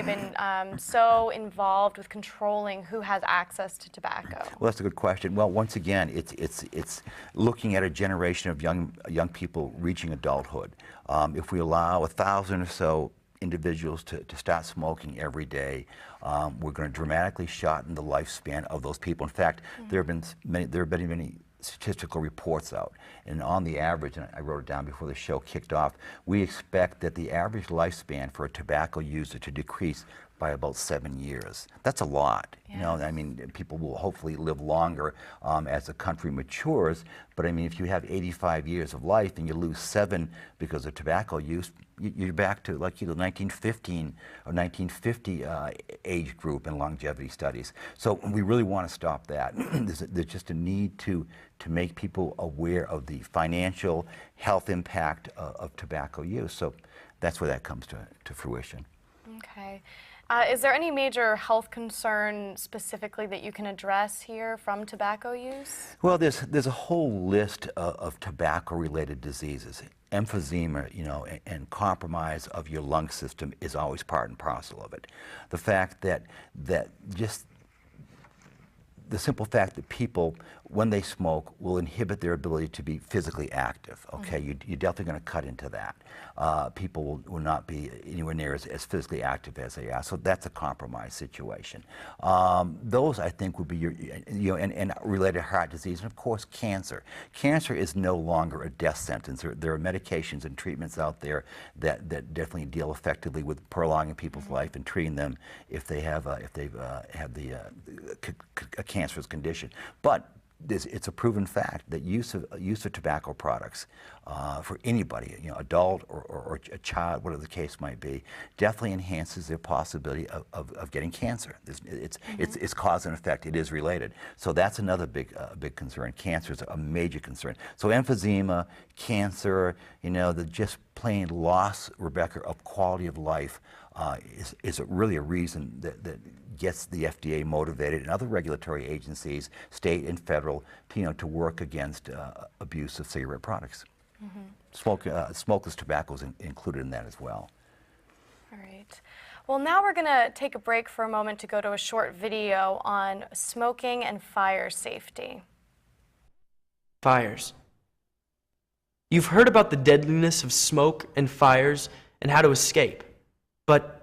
been so involved with controlling who has access to tobacco? Well, that's a good question. Well, once again, it's looking at a generation of young people reaching adulthood. If we allow 1,000 or so individuals to start smoking every day, we're going to dramatically shorten the lifespan of those people. In fact, there have been many statistical reports out, and on the average, and I wrote it down before the show kicked off, we expect that the average lifespan for a tobacco user to decrease by about 7 years. That's a lot. Yes. You know, I mean, people will hopefully live longer as the country matures, but I mean, if you have 85 years of life and you lose 7 because of tobacco use, you're back to like 1915 or 1950 age group in longevity studies. So we really want to stop that. There's just a need to make people aware of the financial health impact of tobacco use. So that's where that comes to fruition. Okay. Is there any major health concern specifically that you can address here from tobacco use? Well, there's a whole list of tobacco-related diseases. Emphysema, you know, and compromise of your lung system is always part and parcel of it. The fact that just the simple fact that people, when they smoke, will inhibit their ability to be physically active. Okay, you're definitely going to cut into that. People will not be anywhere near as physically active as they are. So that's a compromised situation. Those, I think, would be and related heart disease, and of course, cancer. Cancer is no longer a death sentence. There are medications and treatments out there that definitely deal effectively with prolonging people's life and treating them if they've had a cancerous condition. But it's a proven fact that use of tobacco products for anybody, you know, adult or a child, whatever the case might be, definitely enhances their possibility of getting cancer. It's cause and effect. It is related. So that's another big concern. Cancer is a major concern. So emphysema, cancer, you know, the just plain loss, Rebecca, of quality of life is really a reason that gets the FDA motivated and other regulatory agencies, state and federal, to work against abuse of cigarette products. Smokeless tobacco is included in that as well. All right. Well, now we're going to take a break for a moment to go to a short video on smoking and fire safety. Fires. You've heard about the deadliness of smoke and fires and how to escape. But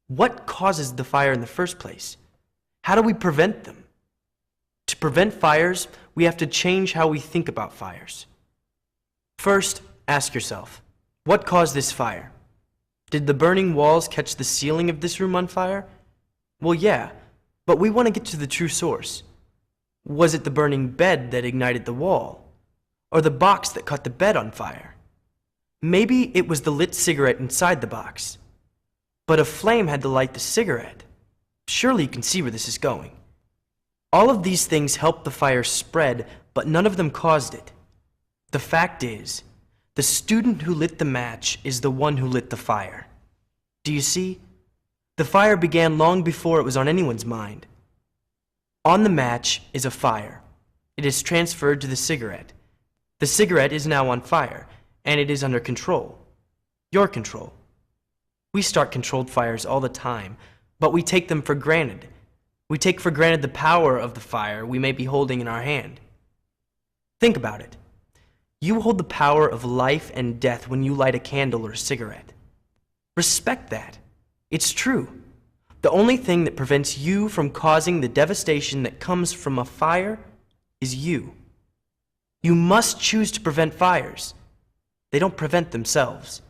what causes the fire in the first place? How do we prevent them? To prevent fires, we have to change how we think about fires. First, ask yourself, what caused this fire? Did the burning walls catch the ceiling of this room on fire? Well, yeah, but we want to get to the true source. Was it the burning bed that ignited the wall? Or the box that caught the bed on fire? Maybe it was the lit cigarette inside the box. But a flame had to light the cigarette. Surely you can see where this is going. All of these things helped the fire spread, but none of them caused it. The fact is, the student who lit the match is the one who lit the fire. Do you see? The fire began long before it was on anyone's mind. On the match is a fire. It is transferred to the cigarette. The cigarette is now on fire, and it is under control. Your control. We start controlled fires all the time, but we take them for granted. We take for granted the power of the fire we may be holding in our hand. Think about it. You hold the power of life and death when you light a candle or a cigarette. Respect that. It's true. The only thing that prevents you from causing the devastation that comes from a fire is you. You must choose to prevent fires. They don't prevent themselves.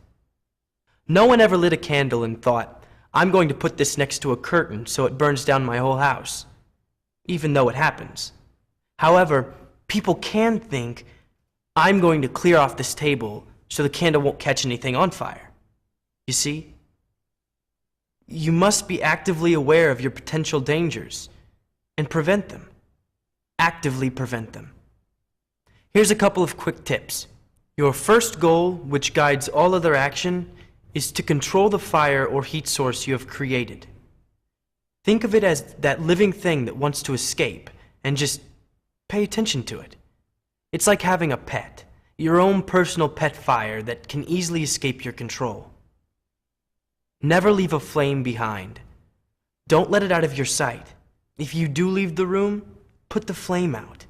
No one ever lit a candle and thought, I'm going to put this next to a curtain so it burns down my whole house, even though it happens. However, people can think, I'm going to clear off this table so the candle won't catch anything on fire. You see? You must be actively aware of your potential dangers and prevent them. Actively prevent them. Here's a couple of quick tips. Your first goal, which guides all other action, is to control the fire or heat source you have created. Think of it as that living thing that wants to escape, and just pay attention to it. It's like having a pet, your own personal pet fire that can easily escape your control. Never leave a flame behind. Don't let it out of your sight. If you do leave the room, put the flame out.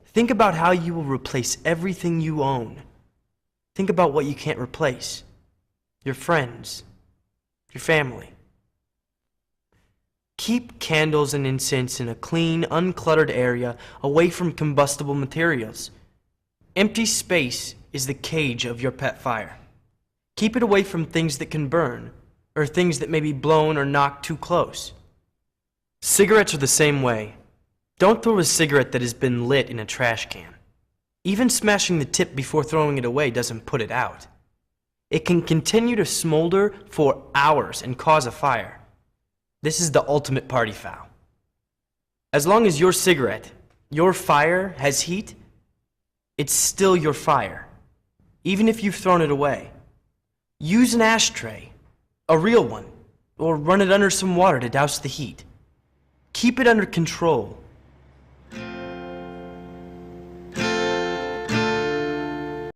Think about how you will replace everything you own. Think about what you can't replace. Your friends, your family. Keep candles and incense in a clean, uncluttered area away from combustible materials. Empty space is the cage of your pet fire. Keep it away from things that can burn, or things that may be blown or knocked too close. Cigarettes are the same way. Don't throw a cigarette that has been lit in a trash can. Even smashing the tip before throwing it away doesn't put it out. It can continue to smolder for hours and cause a fire. This is the ultimate party foul. As long as your cigarette, your fire, has heat, it's still your fire, even if you've thrown it away. Use an ashtray, a real one, or run it under some water to douse the heat. Keep it under control.